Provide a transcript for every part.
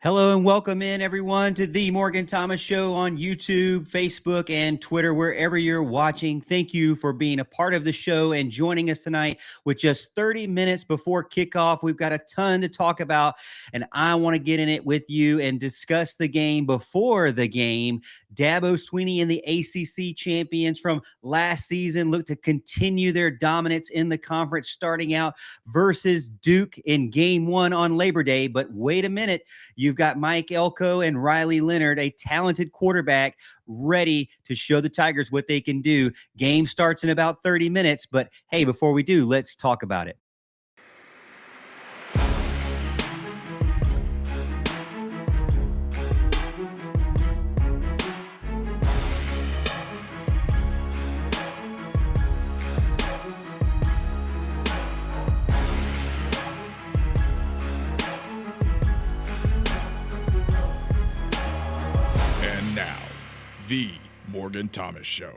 Hello and welcome in everyone to the Morgan Thomas Show on YouTube, Facebook, and Twitter, wherever you're watching. Thank you for being a part of the show and joining us tonight with just 30 minutes before kickoff. We've got a ton to talk about, and I want to get in it with you and discuss the game before the game. Dabo Swinney and the ACC champions from last season look to continue their dominance in the conference, starting out versus Duke in game one on Labor Day. But wait a minute. You've got Mike Elko and Riley Leonard, a talented quarterback, ready to show the Tigers what they can do. Game starts in about 30 minutes, but hey, before we do, let's talk about it. And now, the Morgan Thomas Show.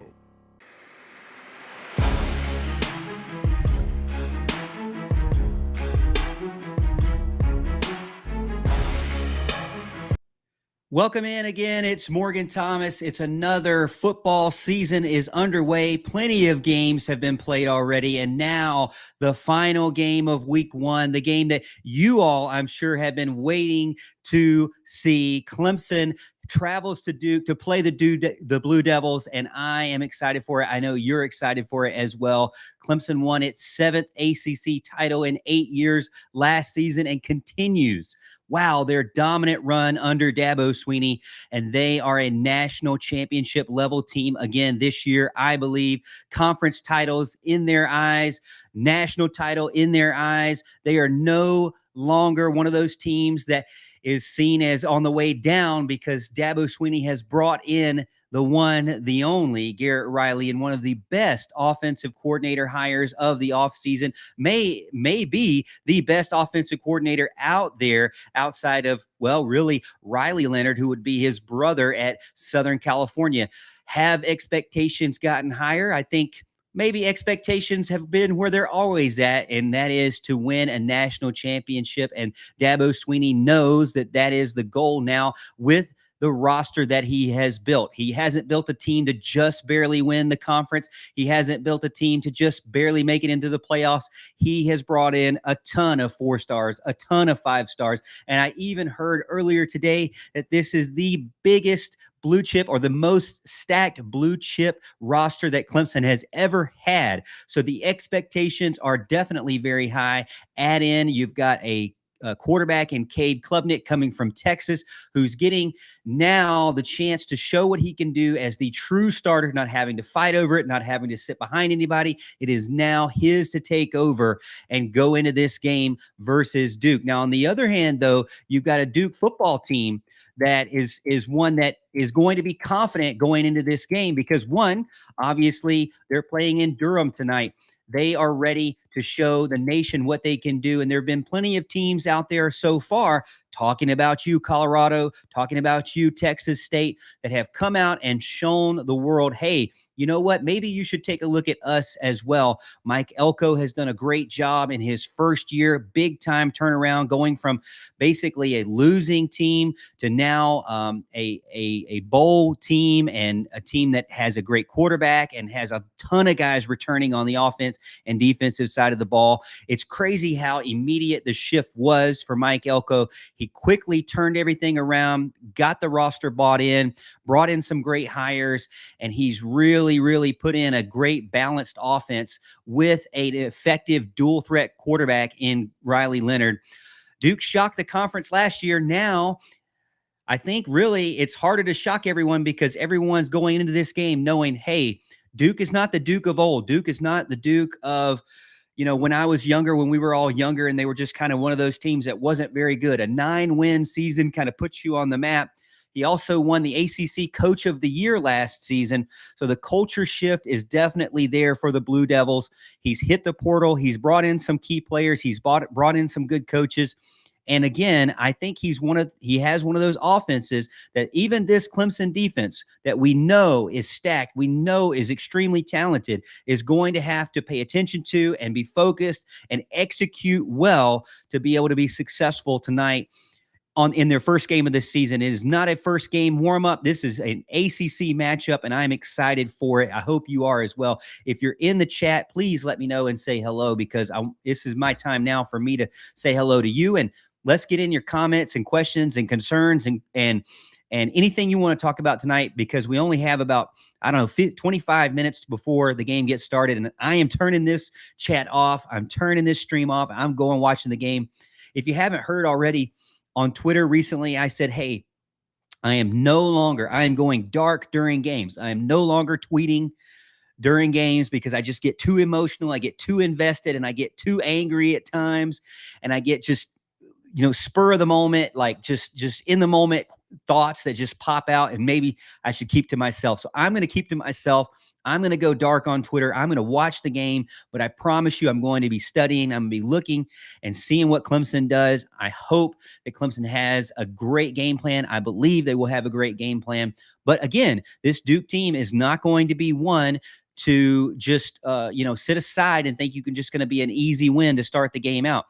Welcome in again. It's Morgan Thomas. It's another football season is underway. Plenty of games have been played already. And now the final game of week one, the game that you all, I'm sure, have been waiting to see. Clemson travels to Duke to play the Blue Devils, and I am excited for it. I know you're excited for it as well. Clemson won its seventh ACC title in 8 years last season and continues. Wow, their dominant run under Dabo Swinney, and they are a national championship level team again this year. I believe conference titles in their eyes, national title in their eyes. They are no longer one of those teams that is seen as on the way down because Dabo Swinney has brought in the one, the only Garrett Riley, and one of the best offensive coordinator hires of the offseason, may be the best offensive coordinator out there outside of, well, really Riley Leonard, who would be his brother at Southern California. Have expectations gotten higher? I think maybe expectations have been where they're always at, and that is to win a national championship. And Dabo Swinney knows that that is the goal now with the roster that he has built. He hasn't built a team to just barely win the conference. He hasn't built a team to just barely make it into the playoffs. He has brought in a ton of 4 stars, a ton of 5 stars. And I even heard earlier today that this is the biggest blue chip or the most stacked blue chip roster that Clemson has ever had. So the expectations are definitely very high. Add in, you've got a quarterback in Cade Klubnik coming from Texas, who's getting now the chance to show what he can do as the true starter, not having to fight over it, not having to sit behind anybody. It is now his to take over and go into this game versus Duke. Now, on the other hand, though, you've got a Duke football team that is one that is going to be confident going into this game because, one, obviously they're playing in Durham tonight. They are ready to show the nation what they can do. And there have been plenty of teams out there so far talking about you, Colorado, talking about you, Texas State, that have come out and shown the world, hey, you know what? Maybe you should take a look at us as well. Mike Elko has done a great job in his first year, big time turnaround, going from basically a losing team to now a bowl team and a team that has a great quarterback and has a ton of guys returning on the offense and defensive side of the ball. It's crazy how immediate the shift was for Mike Elko. He quickly turned everything around, got the roster bought in, brought in some great hires, and he's really put in a great balanced offense with an effective dual threat quarterback in Riley Leonard. Duke shocked the conference last year. Now, I think really it's harder to shock everyone because everyone's going into this game knowing, hey, Duke is not the Duke of old. Duke is not the Duke of, when I was younger, when we were all younger and they were just kind of one of those teams that wasn't very good. A 9-win season kind of puts you on the map. He also won the ACC Coach of the Year last season. So the culture shift is definitely there for the Blue Devils. He's hit the portal. He's brought in some key players. He's brought in some good coaches. And again, I think he has one of those offenses that even this Clemson defense that we know is stacked, we know is extremely talented, is going to have to pay attention to and be focused and execute well to be able to be successful tonight in their first game of this season. It is not a first game warm up. This is an ACC matchup, and I'm excited for it. I hope you are as well. If you're in the chat, please let me know and say hello, because this is my time now for me to say hello to you. And let's get in your comments and questions and concerns and anything you want to talk about tonight, because we only have about, 25 minutes before the game gets started. And I am turning this chat off. I'm turning this stream off. I'm going watching the game. If you haven't heard already, on Twitter recently, I said, hey, I am going dark during games. I am no longer tweeting during games because I just get too emotional. I get too invested and I get too angry at times. And I get just, spur of the moment, like just in the moment thoughts that just pop out, and maybe I should keep to myself. So I'm going to keep to myself. I'm going to go dark on Twitter. I'm going to watch the game, but I promise you I'm going to be studying. I'm going to be looking and seeing what Clemson does. I hope that Clemson has a great game plan. I believe they will have a great game plan. But again, this Duke team is not going to be one to just, sit aside and think you can just going to be an easy win to start the game out.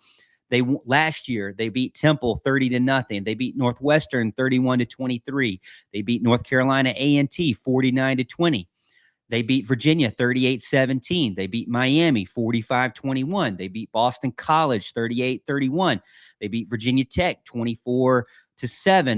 Last year they beat Temple 30-0. They beat Northwestern 31-23. They beat North Carolina A&T 49-20. They beat Virginia 38-17. They beat Miami 45-21. They beat Boston College 38-31. They beat Virginia Tech 24-7.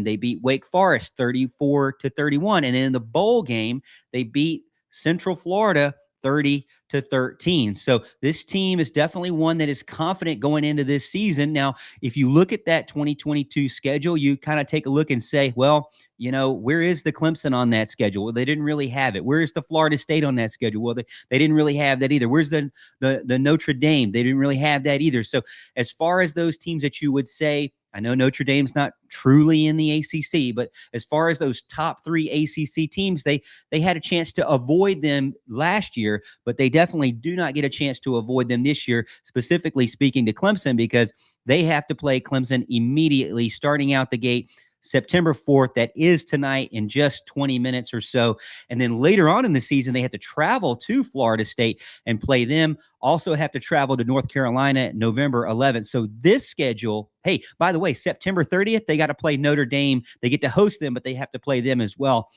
They beat Wake Forest 34-31. And then in the bowl game, they beat Central Florida 30-13. So this team is definitely one that is confident going into this season. Now, if you look at that 2022 schedule, you kind of take a look and say, well, where is the Clemson on that schedule? Well, they didn't really have it. Where is the Florida State on that schedule? Well, they didn't really have that either. Where's the Notre Dame? They didn't really have that either. So as far as those teams that you would say, I know Notre Dame's not truly in the ACC, but as far as those top 3 ACC teams, they had a chance to avoid them last year, but they definitely do not get a chance to avoid them this year, specifically speaking to Clemson, because they have to play Clemson immediately starting out the gate September 4th. That is tonight in just 20 minutes or so. And then later on in the season, they have to travel to Florida State and play them. Also have to travel to North Carolina November 11th. So this schedule, hey, by the way, September 30th, they got to play Notre Dame. They get to host them, but they have to play them as well.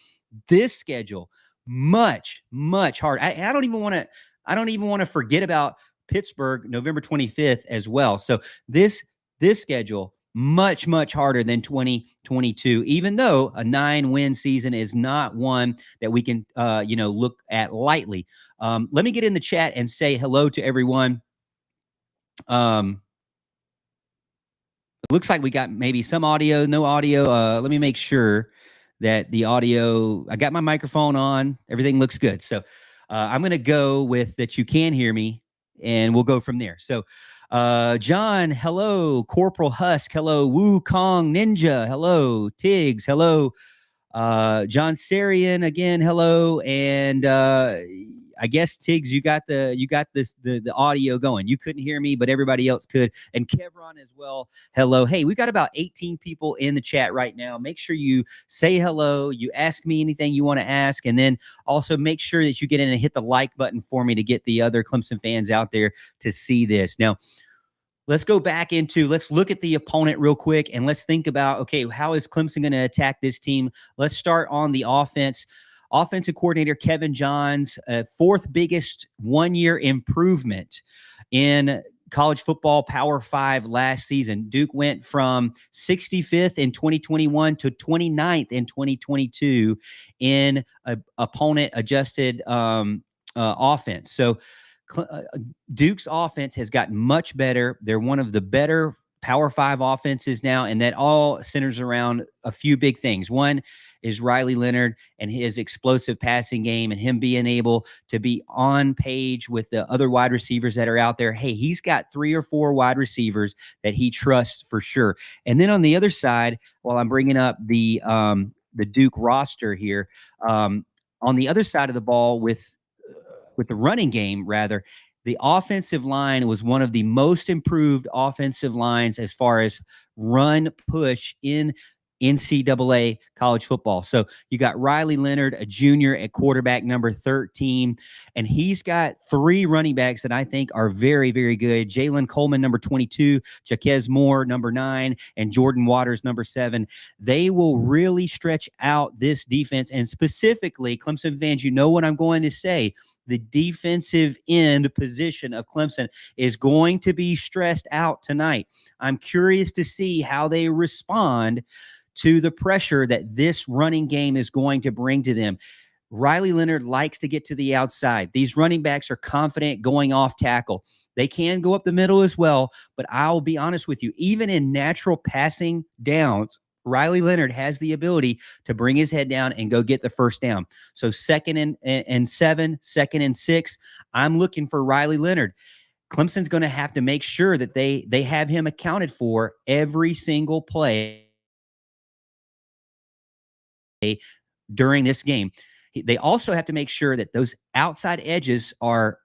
This schedule, much, much harder. I don't even want to forget about Pittsburgh, November 25th as well. So this schedule, much, much harder than 2022, even though a 9-win season is not one that we can, look at lightly. Let me get in the chat and say hello to everyone. It looks like we got maybe some audio, no audio. Let me make sure that the audio, I got my microphone on. Everything looks good. So I'm going to go with that you can hear me, and we'll go from there. So John, hello. Corporal Husk, hello. Wu Kong Ninja, hello. Tiggs, hello. John Sarian again, hello. And I guess Tiggs, you got the audio going. You couldn't hear me, but everybody else could. And Kevron as well, hello. Hey, we've got about 18 people in the chat right now. Make sure you say hello. You ask me anything you want to ask, and then also make sure that you get in and hit the like button for me to get the other Clemson fans out there to see this. Now, let's go back let's look at the opponent real quick, and let's think about, okay, how is Clemson going to attack this team? Let's start on the offense. Offensive coordinator Kevin Johns, 4th biggest one-year improvement in college football Power 5 last season. Duke went from 65th in 2021 to 29th in 2022 in opponent-adjusted offense. So Duke's offense has gotten much better. They're one of the better Power 5 offenses now, and that all centers around a few big things. One is Riley Leonard and his explosive passing game, and him being able to be on page with the other wide receivers that are out there. Hey, he's got 3 or 4 wide receivers that he trusts for sure. And then on the other side, while I'm bringing up the Duke roster here, on the other side of the ball with the running game, rather, the offensive line was one of the most improved offensive lines as far as run push in NCAA college football. So you got Riley Leonard, a junior at quarterback, number 13, and he's got 3 running backs that I think are very, very good. Jalen Coleman, number 22, Jaquez Moore, number 9, and Jordan Waters, number 7. They will really stretch out this defense, and specifically, Clemson fans, you know what I'm going to say. The defensive end position of Clemson is going to be stressed out tonight. I'm curious to see how they respond to the pressure that this running game is going to bring to them. Riley Leonard likes to get to the outside. These running backs are confident going off tackle. They can go up the middle as well, but I'll be honest with you, even in natural passing downs, Riley Leonard has the ability to bring his head down and go get the first down. So 2nd and 7, 2nd and 6, I'm looking for Riley Leonard. Clemson's going to have to make sure that they have him accounted for every single play during this game. They also have to make sure that those outside edges are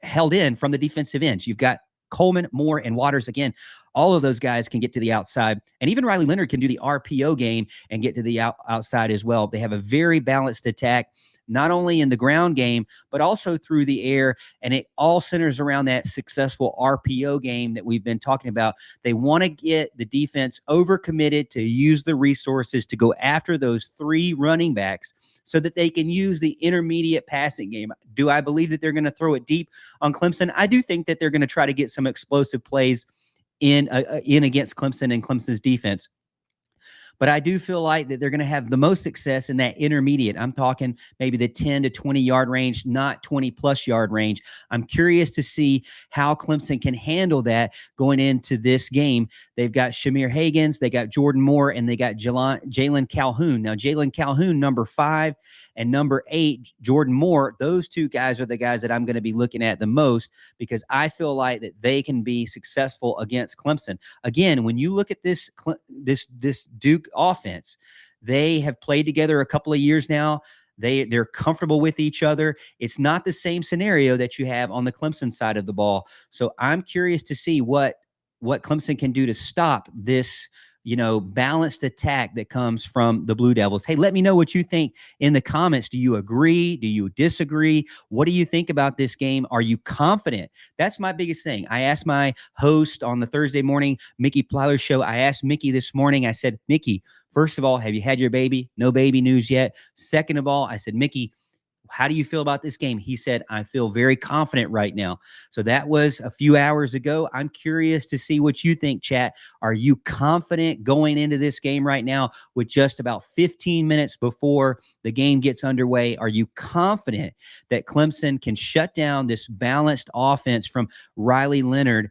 held in from the defensive ends. You've got Coleman, Moore, and Waters. Again, all of those guys can get to the outside. And even Riley Leonard can do the RPO game and get to the outside as well. They have a very balanced attack, not only in the ground game, but also through the air. And it all centers around that successful RPO game that we've been talking about. They want to get the defense overcommitted to use the resources to go after those 3 running backs so that they can use the intermediate passing game. Do I believe that they're going to throw it deep on Clemson? I do think that they're going to try to get some explosive plays in against Clemson and Clemson's defense. But I do feel like that they're going to have the most success in that intermediate. I'm talking maybe the 10 to 20 yard range, not 20 plus yard range. I'm curious to see how Clemson can handle that going into this game. They've got Shamir Hagans, they got Jordan Moore, and they got Jalen Calhoun. Now, Jalen Calhoun, number 5, and number 8, Jordan Moore, those 2 guys are the guys that I'm going to be looking at the most because I feel like that they can be successful against Clemson. Again, when you look at this Duke offense, they have played together a couple of years now. They're comfortable with each other. It's not the same scenario that you have on the Clemson side of the ball. So I'm curious to see what Clemson can do to stop this balanced attack that comes from the Blue Devils. Hey, let me know what you think in the comments. Do you agree? Do you disagree? What do you think about this game? Are you confident? That's my biggest thing. I asked my host on the Thursday morning, Mickey Plyler's show. I asked Mickey this morning, I said, Mickey, first of all, have you had your baby? No baby news yet. Second of all, I said, Mickey, how do you feel about this game? He said, I feel very confident right now. So that was a few hours ago. I'm curious to see what you think, chat. Are you confident going into this game right now with just about 15 minutes before the game gets underway? Are you confident that Clemson can shut down this balanced offense from Riley Leonard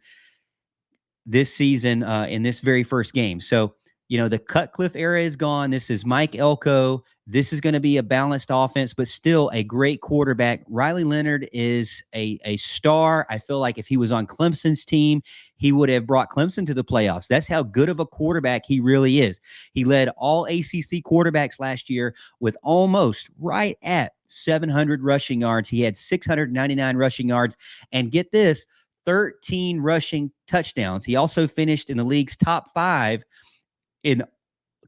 this season in this very first game? So, the Cutcliffe era is gone. This is Mike Elko. This is going to be a balanced offense, but still a great quarterback. Riley Leonard is a star. I feel like if he was on Clemson's team, he would have brought Clemson to the playoffs. That's how good of a quarterback he really is. He led all ACC quarterbacks last year with almost right at 700 rushing yards. He had 699 rushing yards. And get this, 13 rushing touchdowns. He also finished in the league's top 5 in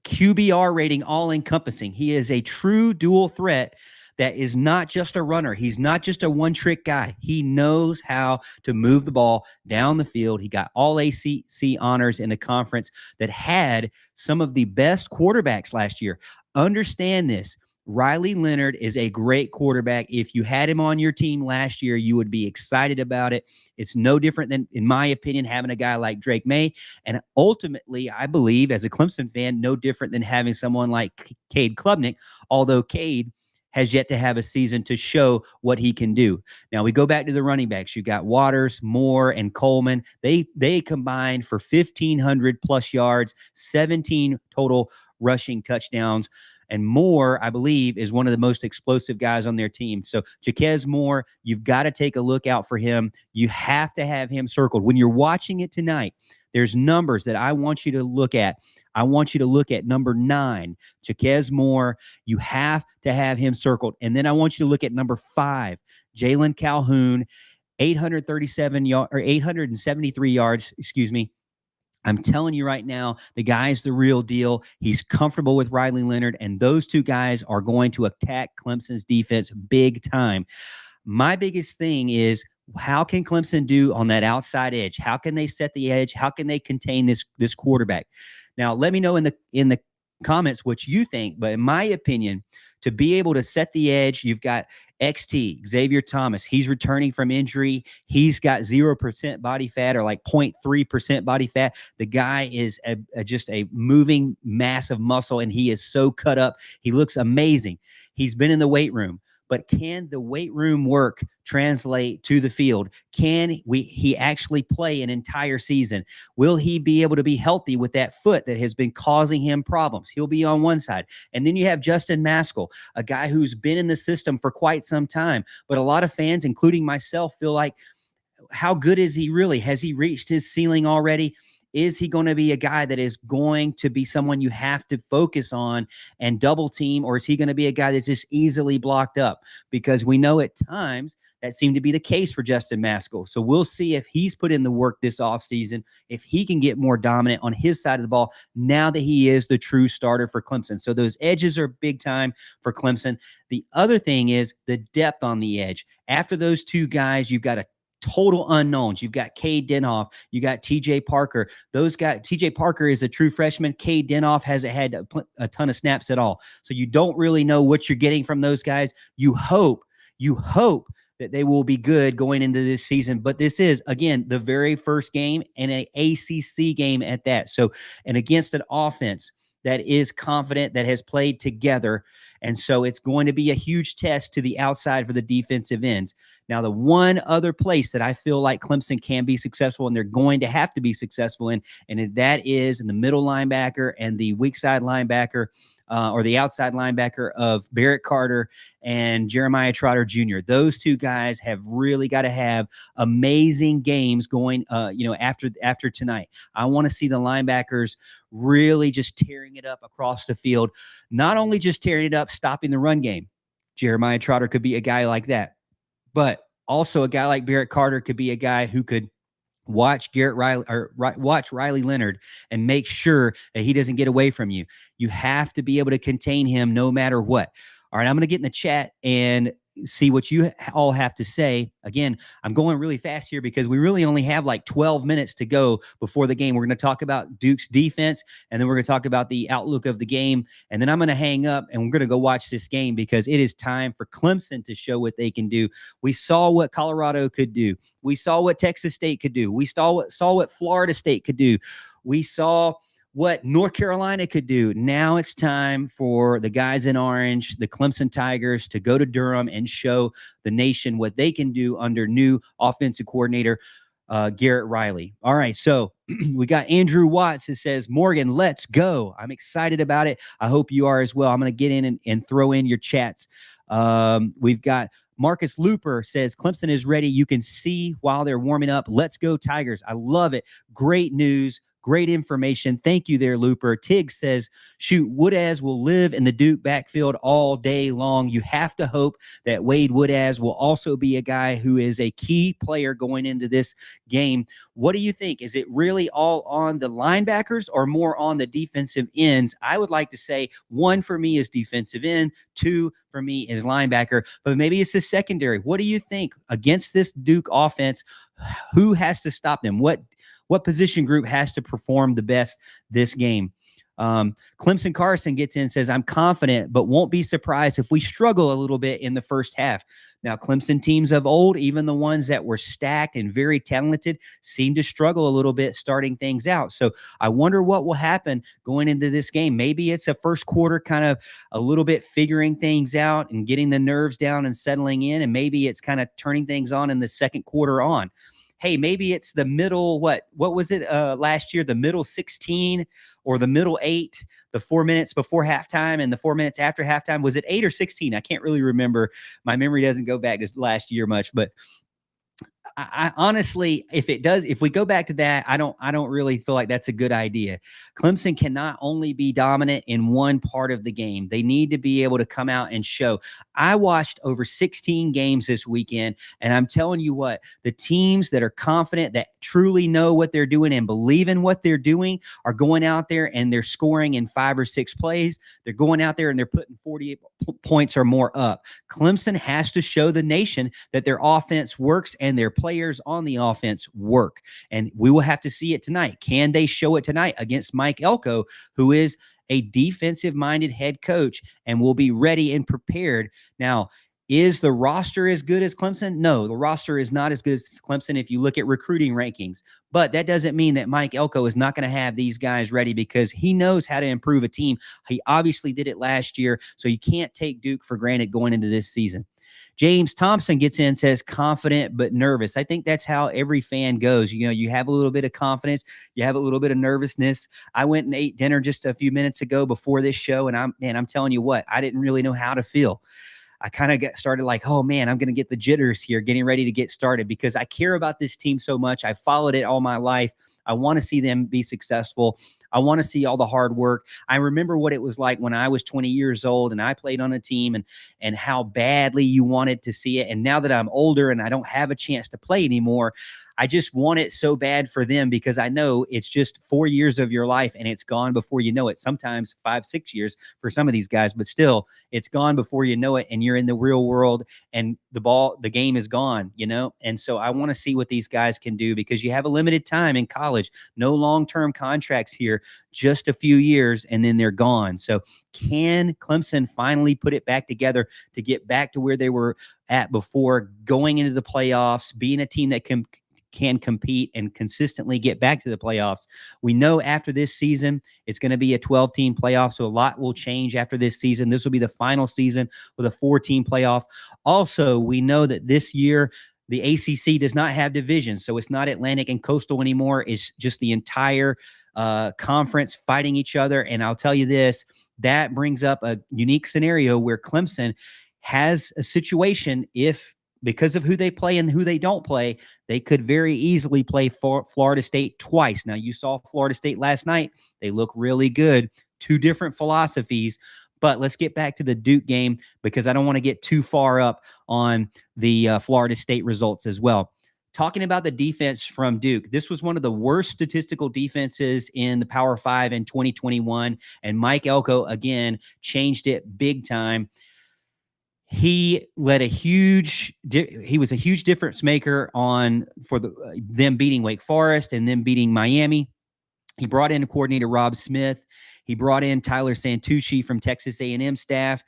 QBR rating, all encompassing. He is a true dual threat that is not just a runner. He's not just a one-trick guy. He knows how to move the ball down the field. He got all ACC honors in a conference that had some of the best quarterbacks last year. Understand this. Riley Leonard is a great quarterback. If you had him on your team last year, you would be excited about it. It's no different than, in my opinion, having a guy like Drake May. And ultimately, I believe, as a Clemson fan, no different than having someone like Cade Klubnik, although Cade has yet to have a season to show what he can do. Now, we go back to the running backs. You got Waters, Moore, and Coleman. They combined for 1,500 plus yards, 17 total rushing touchdowns. And Moore, I believe, is one of the most explosive guys on their team. So Jaquez Moore, you've got to take a look out for him. You have to have him circled. When you're watching it tonight, there's numbers that I want you to look at. I want you to look at number 9, Jaquez Moore. You have to have him circled. And then I want you to look at number 5, Jalen Calhoun, 873 yards, I'm telling you right now, the guy's the real deal. He's comfortable with Riley Leonard, and those two guys are going to attack Clemson's defense big time. My biggest thing is, how can Clemson do on that outside edge? How can they set the edge? How can they contain this quarterback? Now, let me know in the comments what you think. But in my opinion, to be able to set the edge, you've got XT, Xavier Thomas. He's returning from injury. He's got 0% body fat, or like 0.3% body fat. The guy is just a moving mass of muscle, and he is so cut up. He looks amazing. He's been in the weight room. But can the weight room work translate to the field? Can he actually play an entire season? Will he be able to be healthy with that foot that has been causing him problems? He'll be on one side. And then you have Justin Maskell, a guy who's been in the system for quite some time. But a lot of fans, including myself, feel like, how good is he really? Has he reached his ceiling already? Is he going to be a guy that is going to be someone you have to focus on and double team, or is he going to be a guy that's just easily blocked up? Because we know at times that seemed to be the case for Justin Maskell. So we'll see if he's put in the work this offseason, if he can get more dominant on his side of the ball now that he is the true starter for Clemson. So those edges are big time for Clemson. The other thing is the depth on the edge. After those two guys, you've got a total unknowns. You've got Cade Denhoff. You got TJ Parker. Those guys, TJ Parker is a true freshman. Cade Denhoff hasn't had a ton of snaps at all. So you don't really know what you're getting from those guys. You hope that they will be good going into this season. But this is, again, the very first game, and an ACC game at that. So, and against an offense that is confident, that has played together. And so it's going to be a huge test to the outside for the defensive ends. Now, the one other place that I feel like Clemson can be successful, and they're going to have to be successful in, and that is in the middle linebacker and the weak side linebacker, or the outside linebacker of Barrett Carter and Jeremiah Trotter Jr. Those two guys have really got to have amazing games going, after tonight. I want to see the linebackers really just tearing it up across the field, not only just tearing it up, stopping the run game. Jeremiah Trotter could be a guy like that, but also a guy like Barrett Carter could be a guy who could watch watch Riley Leonard and make sure that he doesn't get away from you. You have to be able to contain him no matter what. All right, I'm going to get in the chat and see what you all have to say. Again, I'm going really fast here because we really only have like 12 minutes to go before the game. We're going to talk about Duke's defense, and then we're going to talk about the outlook of the game, and then I'm going to hang up and we're going to go watch this game because it is time for Clemson to show what they can do. We saw what Colorado could do. We saw what Texas State could do. We saw what Florida State could do. We saw what North Carolina could do. Now it's time for the guys in orange, the Clemson Tigers, to go to Durham and show the nation what they can do under new offensive coordinator Garrett Riley. All right, so we got Andrew Watts that says, Morgan, let's go. I'm excited about it. I hope you are as well. I'm going to get in and throw in your chats. We've got Marcus Looper says, Clemson is ready. You can see while they're warming up. Let's go Tigers. I love it. Great news. Great information. Thank you there, Looper. Tig says, shoot, Woodaz will live in the Duke backfield all day long. You have to hope that Wade Woodaz will also be a guy who is a key player going into this game. What do you think? Is it really all on the linebackers or more on the defensive ends? I would like to say 1 for me is defensive end, 2 for me is linebacker, but maybe it's the secondary. What do you think against this Duke offense? Who has to stop them? What position group has to perform the best this game? Clemson Carson gets in and says, I'm confident, but won't be surprised if we struggle a little bit in the first half. Now, Clemson teams of old, even the ones that were stacked and very talented, seem to struggle a little bit starting things out. So I wonder what will happen going into this game. Maybe it's a first quarter kind of a little bit figuring things out and getting the nerves down and settling in. And maybe it's kind of turning things on in the second quarter on. Hey, maybe it's the middle, what was it last year? The middle 16 or the middle 8, the 4 minutes before halftime and the 4 minutes after halftime. Was it 8 or 16? I can't really remember. My memory doesn't go back to last year much, but I honestly, if we go back to that, I don't really feel like that's a good idea. Clemson cannot only be dominant in one part of the game. They need to be able to come out and show. I watched over 16 games this weekend, and I'm telling you what, the teams that are confident, that truly know what they're doing and believe in what they're doing, are going out there and they're scoring in 5 or 6 plays. They're going out there and they're putting 48 points or more up. Clemson has to show the nation that their offense works and their players on the offense work. And we will have to see it tonight. Can they show it tonight against Mike Elko, who is a defensive-minded head coach and will be ready and prepared? Now, is the roster as good as Clemson? No, the roster is not as good as Clemson if you look at recruiting rankings. But that doesn't mean that Mike Elko is not going to have these guys ready, because he knows how to improve a team. He obviously did it last year, so you can't take Duke for granted going into this season. James Thompson gets in, says confident but nervous. I think that's how every fan goes. You know, you have a little bit of confidence, you have a little bit of nervousness. I went and ate dinner just a few minutes ago before this show, and I'm telling you what, I didn't really know how to feel. I kind of got started like, oh man, I'm going to get the jitters here, getting ready to get started, because I care about this team so much. I followed it all my life. I want to see them be successful. I want to see all the hard work. I remember what it was like when I was 20 years old and I played on a team, and how badly you wanted to see it. And now that I'm older and I don't have a chance to play anymore, I just want it so bad for them, because I know it's just 4 years of your life and it's gone before you know it. Sometimes 5, 6 years for some of these guys, but still it's gone before you know it. And you're in the real world and the game is gone, you know? And so I want to see what these guys can do, because you have a limited time in college, no long-term contracts here, just a few years and then they're gone. So can Clemson finally put it back together to get back to where they were at before, going into the playoffs, being a team that can compete and consistently get back to the playoffs? We know after this season, it's going to be a 12-team playoff, so a lot will change after this season. This will be the final season with a 4-team playoff. Also, we know that this year, the ACC does not have divisions, so it's not Atlantic and Coastal anymore. It's just the entire conference fighting each other. And I'll tell you this, that brings up a unique scenario where Clemson has a situation, if because of who they play and who they don't play, they could very easily play Florida State twice. Now, you saw Florida State last night. They look really good. 2 different philosophies. But let's get back to the Duke game, because I don't want to get too far up on the Florida State results as well. Talking about the defense from Duke, this was one of the worst statistical defenses in the Power 5 in 2021, and Mike Elko, again, changed it big time. He was a huge difference maker for them beating Wake Forest and then beating Miami. He brought in coordinator Rob Smith. He brought in Tyler Santucci from Texas A&M staff.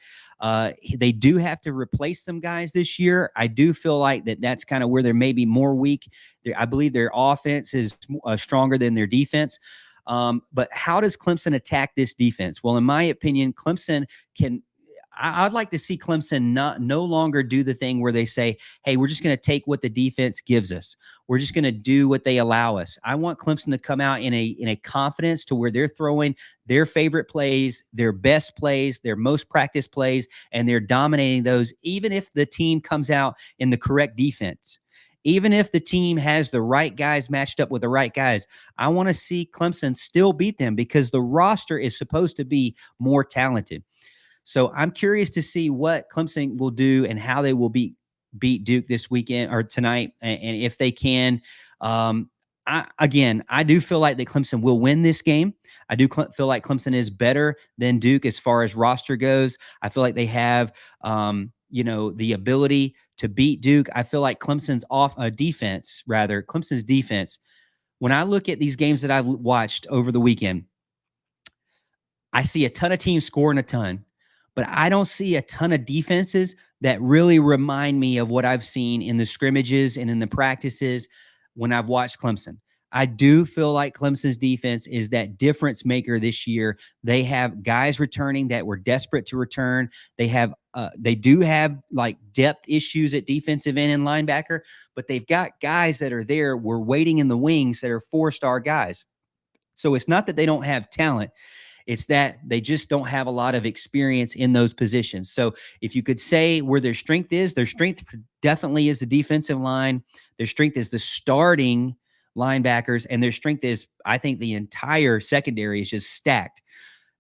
They do have to replace some guys this year. I do feel like that's kind of where they're maybe more weak. I believe their offense is stronger than their defense. But how does Clemson attack this defense? Well, in my opinion, I'd like to see Clemson no longer do the thing where they say, hey, we're just going to take what the defense gives us. We're just going to do what they allow us. I want Clemson to come out in a confidence to where they're throwing their favorite plays, their best plays, their most practiced plays, and they're dominating those, even if the team comes out in the correct defense. Even if the team has the right guys matched up with the right guys, I want to see Clemson still beat them, because the roster is supposed to be more talented. So I'm curious to see what Clemson will do and how they will beat Duke this weekend or tonight, and if they can. I do feel like that Clemson will win this game. I do feel like Clemson is better than Duke as far as roster goes. I feel like they have, the ability to beat Duke. I feel like Clemson's defense. When I look at these games that I've watched over the weekend, I see a ton of teams scoring a ton, but I don't see a ton of defenses that really remind me of what I've seen in the scrimmages and in the practices when I've watched Clemson. I do feel like Clemson's defense is that difference maker this year. They have guys returning that were desperate to return. They do have like depth issues at defensive end and linebacker, but they've got guys that are there. We're waiting in the wings that are 4-star guys. So it's not that they don't have talent. It's that they just don't have a lot of experience in those positions. So if you could say where their strength definitely is the defensive line. Their strength is the starting linebackers, and their strength is, I think, the entire secondary is just stacked.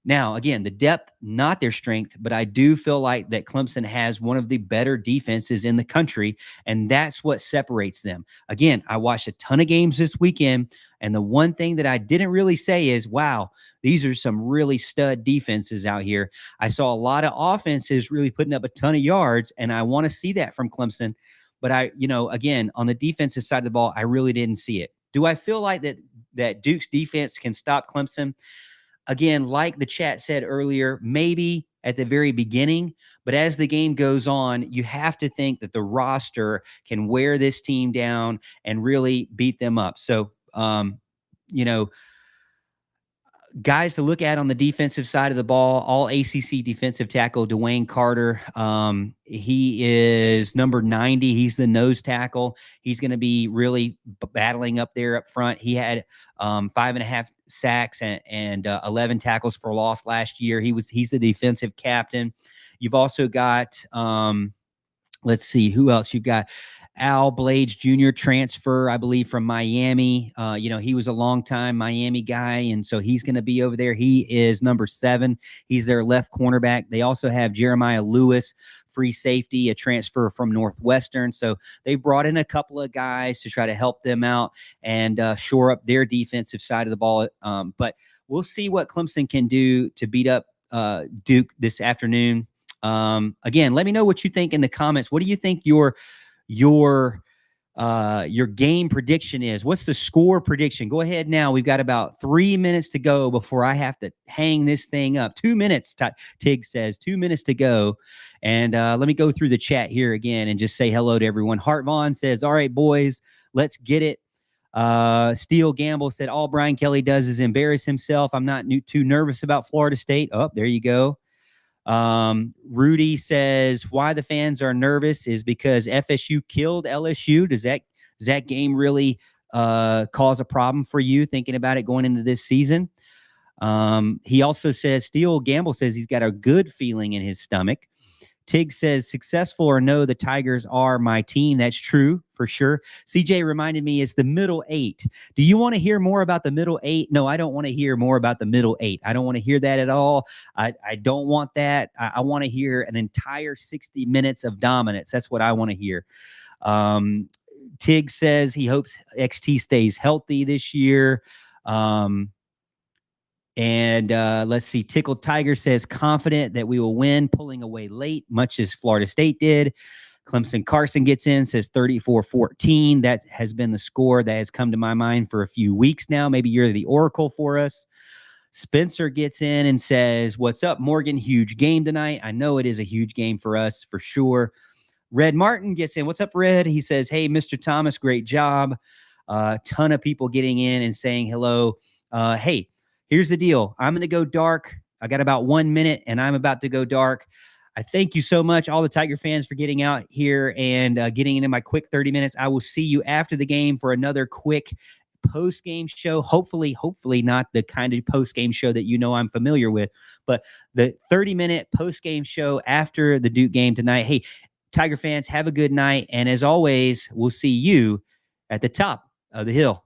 Now, again, the depth, not their strength, but I do feel like that Clemson has one of the better defenses in the country, and that's what separates them. Again, I watched a ton of games this weekend, and the one thing that I didn't really say is, wow, these are some really stud defenses out here. I saw a lot of offenses really putting up a ton of yards, and I want to see that from Clemson. But again, on the defensive side of the ball, I really didn't see it. Do I feel like that Duke's defense can stop Clemson? Again, like the chat said earlier, maybe at the very beginning, but as the game goes on, you have to think that the roster can wear this team down and really beat them up. So, guys to look at on the defensive side of the ball, all ACC defensive tackle Dwayne Carter. He is number 90. He's the nose tackle. He's going to be really battling up there up front. He had 5.5 sacks and 11 tackles for loss last year. He's the defensive captain. You've also got let's see who else you've got. Al Blades Jr. transfer, I believe, from Miami. He was a longtime Miami guy, and so he's going to be over there. He is number 7. He's their left cornerback. They also have Jeremiah Lewis, free safety, a transfer from Northwestern. So they brought in a couple of guys to try to help them out and shore up their defensive side of the ball. But we'll see what Clemson can do to beat up Duke this afternoon. Again, let me know what you think in the comments. What do you think your game prediction is? What's the score prediction? Go ahead now. We've got about 3 minutes to go before I have to hang this thing up. 2 minutes, Tig says. 2 minutes to go. And let me go through the chat here again and just say hello to everyone. Hart Vaughn says, all right, boys, let's get it. Steele Gamble said, all Brian Kelly does is embarrass himself. I'm not too nervous about Florida State. Oh, there you go. Rudy says why the fans are nervous is because FSU killed LSU. Does that game really cause a problem for you thinking about it going into this season? He also says Steele Gamble says he's got a good feeling in his stomach. Tig says, successful or no, the Tigers are my team. That's true for sure. CJ reminded me it's the middle 8. Do you want to hear more about the middle 8? No, I don't want to hear more about the middle 8. I don't want to hear that at all. I don't want that. I want to hear an entire 60 minutes of dominance. That's what I want to hear. Tig says he hopes XT stays healthy this year. And let's see. Tickled Tiger says confident that we will win, pulling away late, much as Florida State did. Clemson Carson gets in, says 34-14. That has been the score that has come to my mind for a few weeks now. Maybe you're the oracle for us. Spencer gets in and says, what's up, Morgan? Huge game tonight. I know it is a huge game for us for sure. Red Martin gets in. What's up, Red? He says, hey, Mr. Thomas, great job. A ton of people getting in and saying hello. Hey, here's the deal. I'm going to go dark. I got about 1 minute, and I'm about to go dark. I thank you so much, all the Tiger fans, for getting out here and getting into my quick 30 minutes. I will see you after the game for another quick post-game show. Hopefully not the kind of post-game show that I'm familiar with, but the 30-minute post-game show after the Duke game tonight. Hey, Tiger fans, have a good night. And as always, we'll see you at the top of the hill.